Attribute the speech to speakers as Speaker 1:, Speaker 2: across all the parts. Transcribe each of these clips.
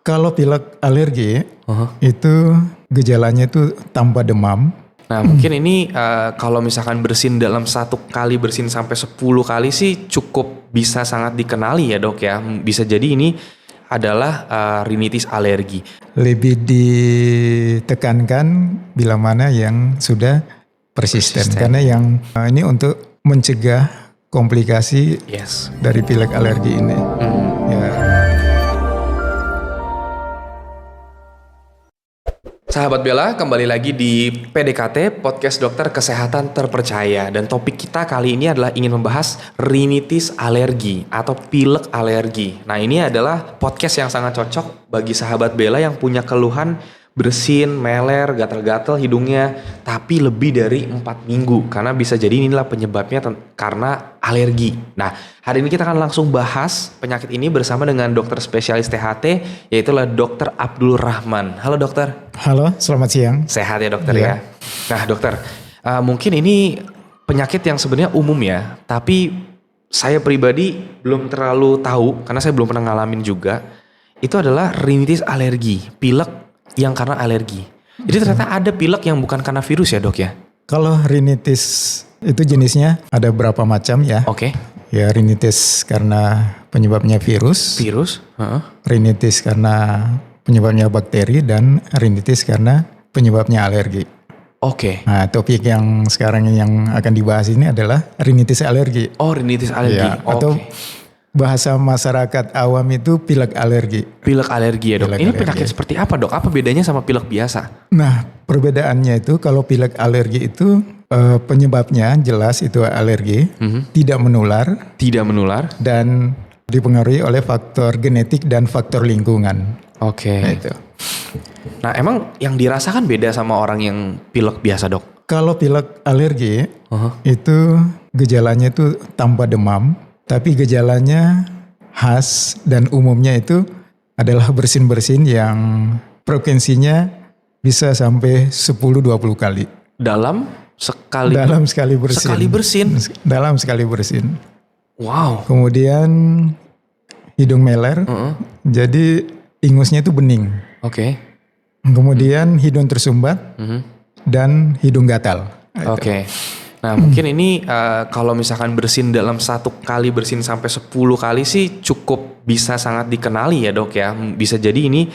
Speaker 1: Kalau pilek alergi
Speaker 2: Uh-huh.
Speaker 1: itu gejalanya itu tanpa demam.
Speaker 2: Nah mungkin ini kalau misalkan bersin dalam 1 kali bersin sampai 10 kali sih cukup bisa sangat dikenali ya dok ya. Bisa jadi ini adalah rinitis alergi.
Speaker 1: Lebih ditekankan bila mana yang sudah persisten. Karena yang ini untuk mencegah komplikasi
Speaker 2: Yes.
Speaker 1: dari pilek alergi ini. Ya.
Speaker 2: Sahabat Bella, kembali lagi di PDKT, Podcast Dokter Kesehatan Terpercaya. Dan topik kita kali ini adalah ingin membahas rinitis alergi atau pilek alergi. Nah ini adalah podcast yang sangat cocok bagi sahabat Bella yang punya keluhan bersin, meler, gatal-gatal hidungnya, tapi lebih dari 4 minggu. Karena bisa jadi inilah penyebabnya karena alergi. Nah, hari ini kita akan langsung bahas penyakit ini bersama dengan dokter spesialis THT, yaitu Dr. Abdul Rahman. Halo dokter.
Speaker 1: Halo, selamat siang.
Speaker 2: Sehat ya dokter
Speaker 1: Iya.
Speaker 2: ya. Nah dokter, mungkin ini penyakit yang sebenarnya umum ya, tapi saya pribadi belum terlalu tahu karena saya belum pernah ngalamin juga. Itu adalah rinitis alergi, pilek yang karena alergi. Jadi ternyata ada pilek yang bukan karena virus ya dok ya?
Speaker 1: Kalau rinitis itu jenisnya ada berapa macam ya?
Speaker 2: Oke.
Speaker 1: Ya rinitis karena penyebabnya virus,
Speaker 2: Virus? Heeh.
Speaker 1: rinitis karena penyebabnya bakteri, dan rinitis karena penyebabnya alergi.
Speaker 2: Oke.
Speaker 1: Nah, topik yang sekarang yang akan dibahas ini adalah rinitis alergi.
Speaker 2: Oh rinitis alergi.
Speaker 1: Ya, atau
Speaker 2: Oke.
Speaker 1: bahasa masyarakat awam itu pilek alergi.
Speaker 2: Pilek alergi ya dok.
Speaker 1: Pilek
Speaker 2: Ini
Speaker 1: alergi.
Speaker 2: penyakit seperti apa dok? Apa bedanya sama pilek biasa?
Speaker 1: Nah, perbedaannya itu kalau pilek alergi itu penyebabnya jelas itu alergi, tidak menular,
Speaker 2: Tidak menular.
Speaker 1: dan dipengaruhi oleh faktor genetik dan faktor lingkungan.
Speaker 2: Oke.
Speaker 1: Nah, itu.
Speaker 2: Nah emang yang dirasakan beda sama orang yang pilek biasa dok?
Speaker 1: Kalau pilek alergi
Speaker 2: Uh-huh.
Speaker 1: itu gejalanya itu tanpa demam, tapi gejalanya khas dan umumnya itu adalah bersin-bersin yang frekuensinya bisa sampai 10-20 kali.
Speaker 2: Dalam sekali
Speaker 1: Dalam sekali bersin.
Speaker 2: Sekali bersin.
Speaker 1: Dalam sekali bersin.
Speaker 2: Wow.
Speaker 1: Kemudian hidung meler, jadi ingusnya itu bening.
Speaker 2: Oke.
Speaker 1: Kemudian hidung tersumbat dan hidung gatal.
Speaker 2: Oke. Nah mungkin ini kalau misalkan bersin dalam 1 kali bersin sampai 10 kali sih cukup bisa sangat dikenali ya dok ya. Bisa jadi ini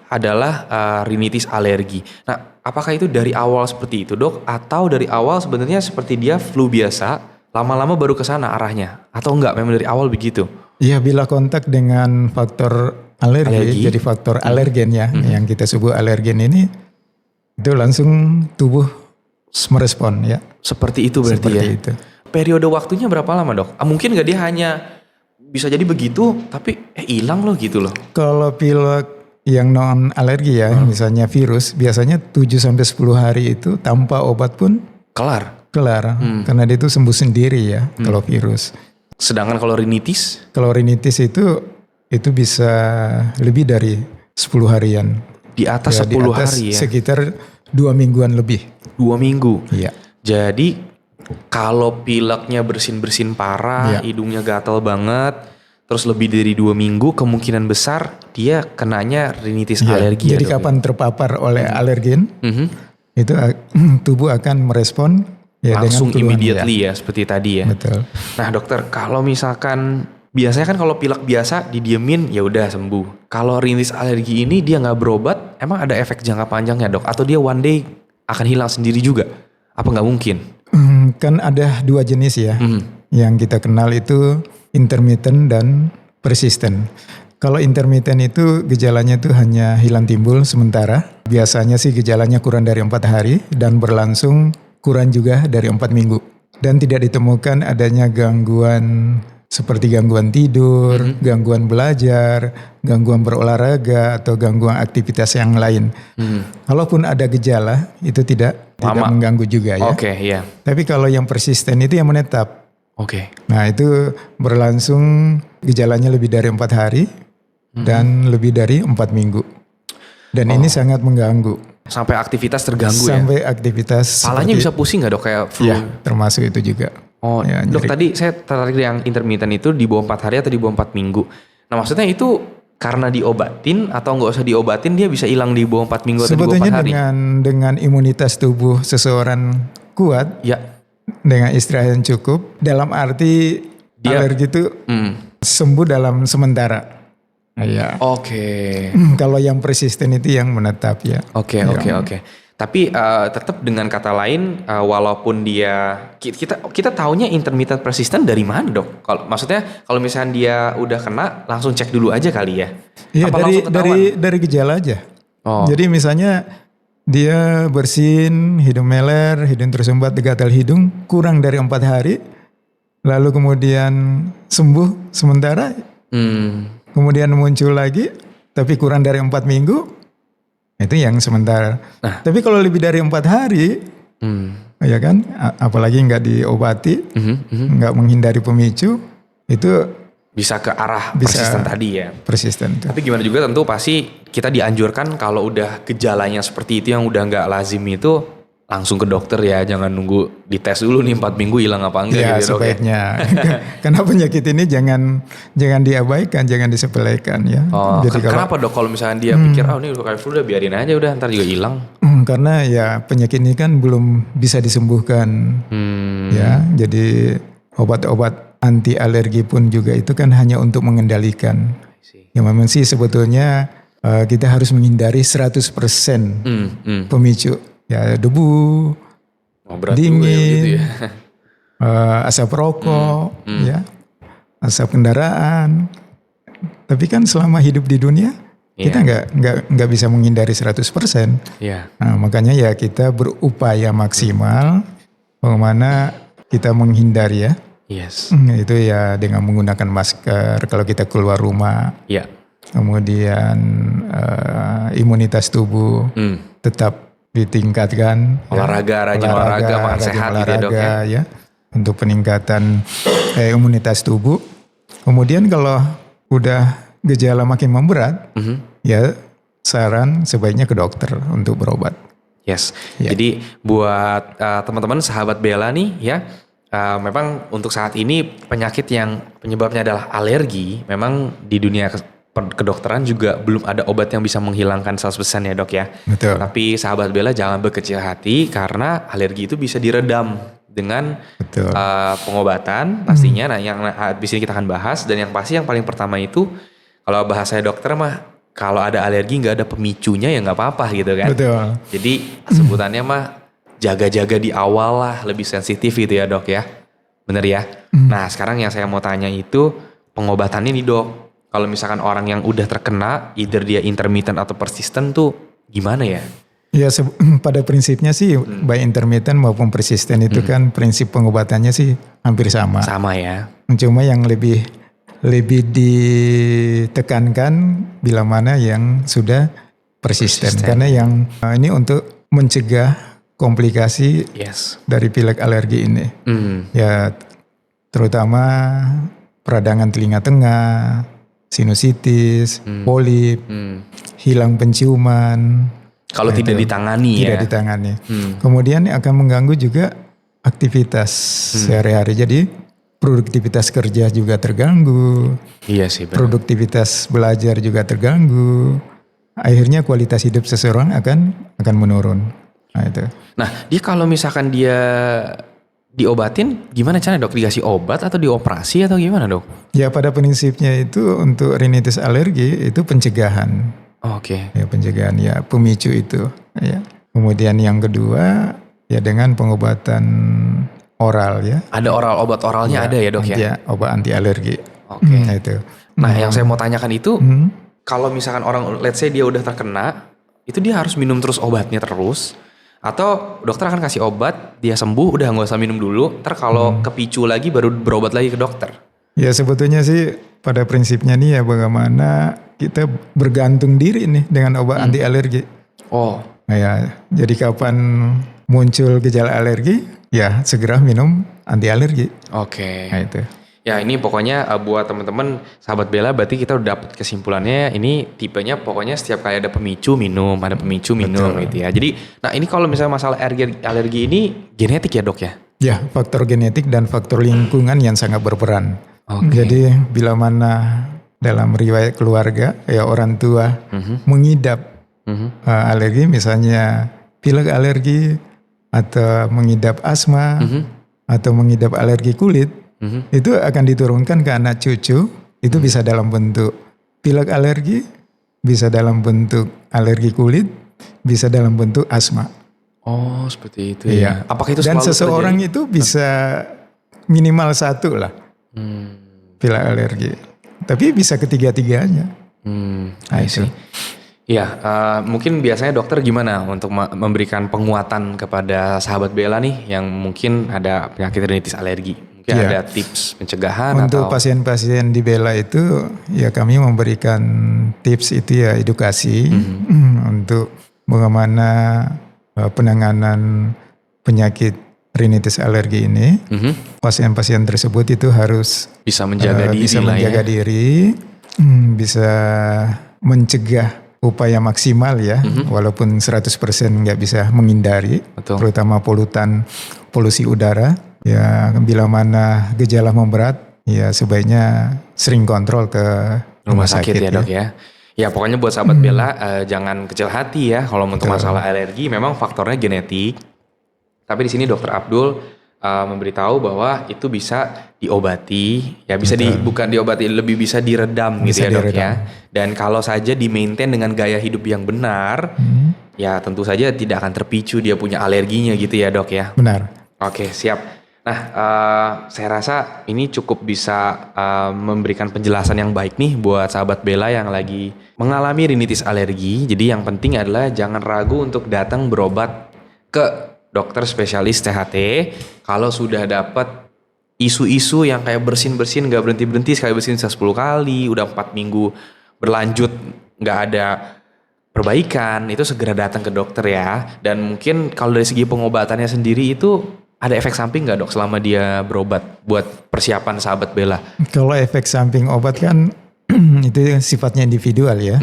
Speaker 2: adalah rinitis alergi. Nah apakah itu dari awal seperti itu dok? Atau dari awal sebenarnya seperti dia flu biasa, lama-lama baru ke sana arahnya? Atau enggak, memang dari awal begitu?
Speaker 1: Ya, bila kontak dengan faktor alergi. Jadi faktor alergen ya, yang kita sebut alergen ini, itu langsung tubuh merespon ya.
Speaker 2: Seperti itu berarti
Speaker 1: Seperti
Speaker 2: ya?
Speaker 1: itu.
Speaker 2: Periode waktunya berapa lama dok? Mungkin nggak dia hanya bisa jadi begitu tapi hilang loh gitu loh.
Speaker 1: Kalau pilek yang non alergi ya, misalnya virus, biasanya 7-10 hari itu tanpa obat pun
Speaker 2: Kelar.
Speaker 1: kelar. Karena dia itu sembuh sendiri ya kalau virus.
Speaker 2: Sedangkan kalau rinitis?
Speaker 1: Kalau rinitis itu bisa lebih dari 10 harian.
Speaker 2: Di atas
Speaker 1: Ya,
Speaker 2: 10
Speaker 1: di atas
Speaker 2: hari ya?
Speaker 1: sekitar 2 mingguan lebih.
Speaker 2: 2 minggu?
Speaker 1: Iya.
Speaker 2: Jadi kalau pileknya bersin-bersin parah,
Speaker 1: Iya.
Speaker 2: hidungnya gatal banget, terus lebih dari 2 minggu, kemungkinan besar dia kenanya rinitis
Speaker 1: Iya.
Speaker 2: alergi.
Speaker 1: Jadi
Speaker 2: ya, Dok,
Speaker 1: kapan terpapar oleh alergen,
Speaker 2: ya?
Speaker 1: itu tubuh akan merespon ya
Speaker 2: Langsung
Speaker 1: dengan keluhan,
Speaker 2: immediately ya seperti tadi ya.
Speaker 1: Betul.
Speaker 2: Nah dokter, kalau misalkan biasanya kan kalau pilek biasa didiemin ya udah sembuh. Kalau rinitis alergi ini dia nggak berobat, emang ada efek jangka panjangnya dok? Atau dia one day akan hilang sendiri juga? Apa nggak mungkin?
Speaker 1: Kan ada 2 jenis ya. Yang kita kenal itu intermittent dan persistent. Kalau intermittent itu gejalanya itu hanya hilang timbul sementara. Biasanya sih gejalanya kurang dari 4 hari dan berlangsung kurang juga dari 4 minggu. Dan tidak ditemukan adanya gangguan seperti gangguan tidur, gangguan belajar, gangguan berolahraga, atau gangguan aktivitas yang lain. Kalaupun ada gejala, itu tidak mengganggu juga ya.
Speaker 2: Oke, iya.
Speaker 1: Tapi kalau yang persisten itu yang menetap.
Speaker 2: Oke.
Speaker 1: Nah itu berlangsung gejalanya lebih dari 4 hari dan lebih dari 4 minggu. Dan ini sangat mengganggu.
Speaker 2: Sampai aktivitas terganggu ya?
Speaker 1: Sampai aktivitas.
Speaker 2: Palanya bisa pusing nggak dok kayak flu?
Speaker 1: Ya, termasuk itu juga.
Speaker 2: Oh,
Speaker 1: Ya,
Speaker 2: dok
Speaker 1: nyeri.
Speaker 2: tadi saya tertarik yang intermittent itu di bawah 4 hari atau di bawah 4 minggu. Nah maksudnya itu karena diobatin atau nggak usah diobatin dia bisa hilang di bawah 4 minggu atau di bawah 4
Speaker 1: Sebetulnya
Speaker 2: hari?
Speaker 1: dengan imunitas tubuh seseorang kuat,
Speaker 2: Ya.
Speaker 1: dengan istirahat yang cukup, dalam arti alergi itu sembuh dalam sementara. Iya.
Speaker 2: Oke.
Speaker 1: Kalau yang persisten itu yang menetap ya.
Speaker 2: Oke. Tapi tetap dengan kata lain, walaupun dia kita taunya intermittent persistent dari mana dok? Kalau maksudnya kalau misalnya dia udah kena, langsung cek dulu aja kali ya?
Speaker 1: Iya,
Speaker 2: Apa langsung ketahuan?
Speaker 1: dari gejala aja.
Speaker 2: Oh.
Speaker 1: Jadi misalnya dia bersin, hidung meler, hidung tersumbat, gatal hidung kurang dari 4 hari, lalu kemudian sembuh sementara, kemudian muncul lagi, tapi kurang dari 4 minggu, itu yang sementara.
Speaker 2: Nah.
Speaker 1: Tapi kalau lebih dari 4 hari, ya kan, apalagi nggak diobati, nggak menghindari pemicu, itu
Speaker 2: Bisa ke arah
Speaker 1: Bisa.
Speaker 2: persisten tadi ya.
Speaker 1: persisten. Tuh.
Speaker 2: Tapi gimana juga tentu pasti kita dianjurkan kalau udah gejalanya seperti itu yang udah nggak lazim itu langsung ke dokter ya, jangan nunggu dites dulu nih 4 minggu hilang apa enggak
Speaker 1: Ya
Speaker 2: gitu dok ya.
Speaker 1: sebaiknya. Karena penyakit ini jangan diabaikan, jangan disepelekan ya.
Speaker 2: Oh,
Speaker 1: Jadi
Speaker 2: kenapa dok kalau misalnya dia pikir ini udah kayak flu udah biarin aja udah ntar juga hilang.
Speaker 1: Karena ya penyakit ini kan belum bisa disembuhkan. Ya, jadi obat-obat anti alergi pun juga itu kan hanya untuk mengendalikan. Ya memang sih sebetulnya kita harus menghindari 100% pemicu. Ya debu,
Speaker 2: Berat juga ya begitu
Speaker 1: dingin,
Speaker 2: ya.
Speaker 1: asap rokok, ya, asap kendaraan. Tapi kan selama hidup di dunia kita nggak bisa menghindari 100%.
Speaker 2: Iya.
Speaker 1: Nah, makanya ya kita berupaya maksimal bagaimana kita menghindari ya.
Speaker 2: Yes.
Speaker 1: Itu ya dengan menggunakan masker kalau kita keluar rumah.
Speaker 2: Iya.
Speaker 1: Kemudian imunitas tubuh tetap ditingkatkan.
Speaker 2: Olahraga, rajin olahraga, makan sehat gitu ya dok ya.
Speaker 1: Ya, untuk peningkatan imunitas tubuh. Kemudian kalau udah gejala makin memberat, ya saran sebaiknya ke dokter untuk berobat.
Speaker 2: Yes.
Speaker 1: Ya.
Speaker 2: Jadi buat teman-teman sahabat Bella nih ya, memang untuk saat ini penyakit yang penyebabnya adalah alergi, memang di dunia kedokteran juga belum ada obat yang bisa menghilangkan 100% ya dok ya.
Speaker 1: Betul.
Speaker 2: Tapi sahabat Bella jangan berkecil hati karena alergi itu bisa diredam dengan
Speaker 1: Betul.
Speaker 2: pengobatan pastinya. Nah yang habis ini kita akan bahas, dan yang pasti yang paling pertama itu kalau bahasanya dokter mah kalau ada alergi nggak ada pemicunya ya nggak apa-apa gitu kan.
Speaker 1: Betul.
Speaker 2: Jadi sebutannya mah jaga-jaga di awal lah, lebih sensitif gitu ya dok ya. Bener ya? Nah sekarang yang saya mau tanya itu pengobatannya nih dok. Kalau misalkan orang yang udah terkena, either dia intermittent atau persisten tuh gimana ya?
Speaker 1: Ya pada prinsipnya sih baik intermittent maupun persisten itu kan prinsip pengobatannya sih hampir sama.
Speaker 2: Sama ya?
Speaker 1: Cuma yang lebih ditekankan bila mana yang sudah persisten. Karena yang ini untuk mencegah komplikasi
Speaker 2: Yes.
Speaker 1: dari pilek alergi ini. Ya terutama peradangan telinga tengah, sinusitis, polip, hilang penciuman.
Speaker 2: Kalau tidak ditangani ya?
Speaker 1: Tidak ditangani. Kemudian akan mengganggu juga aktivitas sehari-hari. Jadi produktivitas kerja juga terganggu.
Speaker 2: Iya sih benar.
Speaker 1: Produktivitas belajar juga terganggu. Akhirnya kualitas hidup seseorang akan menurun. Nah itu.
Speaker 2: Nah dia kalau misalkan dia diobatin gimana caranya dok? Dikasih obat atau dioperasi atau gimana dok?
Speaker 1: Ya pada prinsipnya itu untuk rinitis alergi itu pencegahan.
Speaker 2: Oke.
Speaker 1: Ya pencegahan ya pemicu itu. Ya. Kemudian yang kedua ya dengan pengobatan oral ya.
Speaker 2: Ada obat oralnya ada ya dok ya?
Speaker 1: Obat anti alergi.
Speaker 2: Oke.
Speaker 1: Nah itu.
Speaker 2: Nah yang saya mau tanyakan itu kalau misalkan orang let's say dia udah terkena, itu dia harus minum terus obatnya terus? Atau dokter akan kasih obat, dia sembuh udah gak usah minum dulu, ntar kalau kepicu lagi baru berobat lagi ke dokter?
Speaker 1: Ya sebetulnya sih pada prinsipnya nih ya bagaimana kita bergantung diri nih dengan obat anti alergi.
Speaker 2: Oh.
Speaker 1: Nah ya, jadi kapan muncul gejala alergi, ya segera minum anti alergi.
Speaker 2: Oke.
Speaker 1: Nah itu.
Speaker 2: Ya ini pokoknya buat teman-teman sahabat Bella berarti kita udah dapat kesimpulannya ini tipenya pokoknya setiap kali ada pemicu minum, ada pemicu minum gitu ya. Jadi nah ini kalau misalnya masalah alergi ini genetik ya dok ya?
Speaker 1: Ya faktor genetik dan faktor lingkungan yang sangat berperan.
Speaker 2: Oke.
Speaker 1: Jadi bila mana dalam riwayat keluarga ya orang tua mengidap alergi, misalnya pilek alergi atau mengidap asma atau mengidap alergi kulit, itu akan diturunkan ke anak cucu. Itu bisa dalam bentuk pilek alergi, bisa dalam bentuk alergi kulit, bisa dalam bentuk asma.
Speaker 2: Oh, seperti itu
Speaker 1: Iya.
Speaker 2: ya. Apakah itu
Speaker 1: Dan
Speaker 2: selalu
Speaker 1: seseorang
Speaker 2: terjadi?
Speaker 1: itu bisa minimal 1 lah pilek alergi. Tapi bisa ketiga-tiganya.
Speaker 2: I see. Ya, mungkin biasanya dokter gimana untuk memberikan penguatan kepada sahabat Bella nih yang mungkin ada penyakit rinitis alergi? Mungkin
Speaker 1: Iya.
Speaker 2: ada tips pencegahan
Speaker 1: Untuk
Speaker 2: atau
Speaker 1: pasien-pasien di Bella itu ya kami memberikan tips itu ya edukasi untuk bagaimana penanganan penyakit rinitis alergi ini. Pasien-pasien tersebut itu harus
Speaker 2: bisa menjaga diri
Speaker 1: bisa
Speaker 2: lah
Speaker 1: menjaga
Speaker 2: ya.
Speaker 1: diri, bisa mencegah upaya maksimal ya, walaupun 100% nggak bisa menghindari,
Speaker 2: Betul.
Speaker 1: terutama polusi udara. Ya bila mana gejala memberat, ya sebaiknya sering kontrol ke
Speaker 2: Rumah sakit ya dok ya. Ya pokoknya buat sahabat Bella jangan kecil hati ya kalau untuk masalah alergi memang faktornya genetik. Tapi di sini dokter Abdul memberitahu bahwa itu bisa diobati, ya bisa bukan diobati, lebih bisa diredam
Speaker 1: Bisa
Speaker 2: gitu ya dok
Speaker 1: diredam.
Speaker 2: ya. Dan kalau saja di-maintain dengan gaya hidup yang benar, ya tentu saja tidak akan terpicu dia punya alerginya gitu ya dok ya.
Speaker 1: Benar.
Speaker 2: Oke, siap. Nah, saya rasa ini cukup bisa memberikan penjelasan yang baik nih buat sahabat Bella yang lagi mengalami rinitis alergi. Jadi yang penting adalah jangan ragu untuk datang berobat ke dokter spesialis THT kalau sudah dapat isu-isu yang kayak bersin-bersin gak berhenti-berhenti, sekali bersin 10 kali, udah 4 minggu berlanjut gak ada perbaikan, itu segera datang ke dokter ya. Dan mungkin kalau dari segi pengobatannya sendiri itu ada efek samping gak dok selama dia berobat buat persiapan sahabat Bella?
Speaker 1: Kalau efek samping obat kan itu sifatnya individual ya.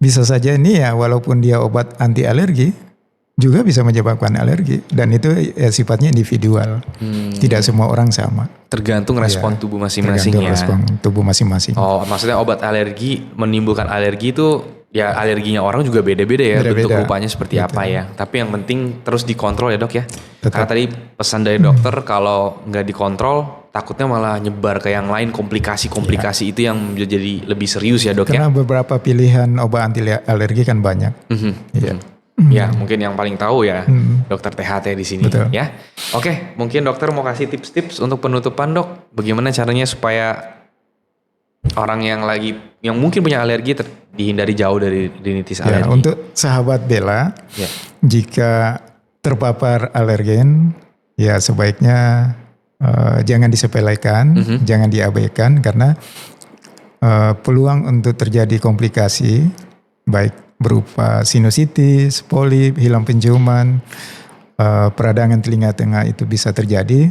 Speaker 1: Bisa saja ini ya walaupun dia obat anti alergi juga bisa menyebabkan alergi, dan itu ya sifatnya individual. Tidak semua orang sama.
Speaker 2: Tergantung respon tubuh masing-masing
Speaker 1: Tergantung
Speaker 2: ya.
Speaker 1: respon tubuh masing-masing.
Speaker 2: Oh, maksudnya obat alergi menimbulkan alergi itu ya alerginya orang juga beda-beda ya, bentuk
Speaker 1: Beda-beda.
Speaker 2: rupanya seperti apa ya. Tapi yang penting terus dikontrol ya dok ya.
Speaker 1: Tetap.
Speaker 2: Karena tadi pesan dari dokter kalau nggak dikontrol takutnya malah nyebar ke yang lain, komplikasi-komplikasi itu yang jadi lebih serius ya dok ya.
Speaker 1: Karena beberapa pilihan obat anti alergi kan banyak. Iya.
Speaker 2: Ya mungkin yang paling tahu ya dokter THT di sini.
Speaker 1: Betul.
Speaker 2: Ya. Oke, mungkin dokter mau kasih tips-tips untuk penutupan dok. Bagaimana caranya supaya orang yang mungkin punya alergi dihindari jauh dari rinitis
Speaker 1: Ya,
Speaker 2: alergi.
Speaker 1: untuk sahabat Bella,
Speaker 2: Ya.
Speaker 1: jika terpapar alergen, ya sebaiknya jangan disepelekan, jangan diabaikan, karena peluang untuk terjadi komplikasi baik berupa sinusitis, polip, hilang penciuman, peradangan telinga tengah itu bisa terjadi.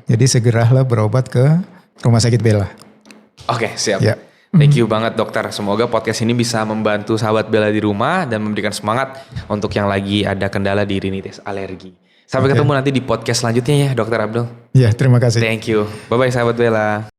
Speaker 1: Jadi segeralah berobat ke rumah sakit Bella.
Speaker 2: Oke, siap.
Speaker 1: Ya.
Speaker 2: Thank you banget dokter. Semoga podcast ini bisa membantu sahabat Bella di rumah dan memberikan semangat untuk yang lagi ada kendala di rinitis alergi. Sampai ketemu nanti di podcast selanjutnya ya dokter Abdul.
Speaker 1: Ya, terima kasih.
Speaker 2: Thank you. Bye-bye sahabat Bella.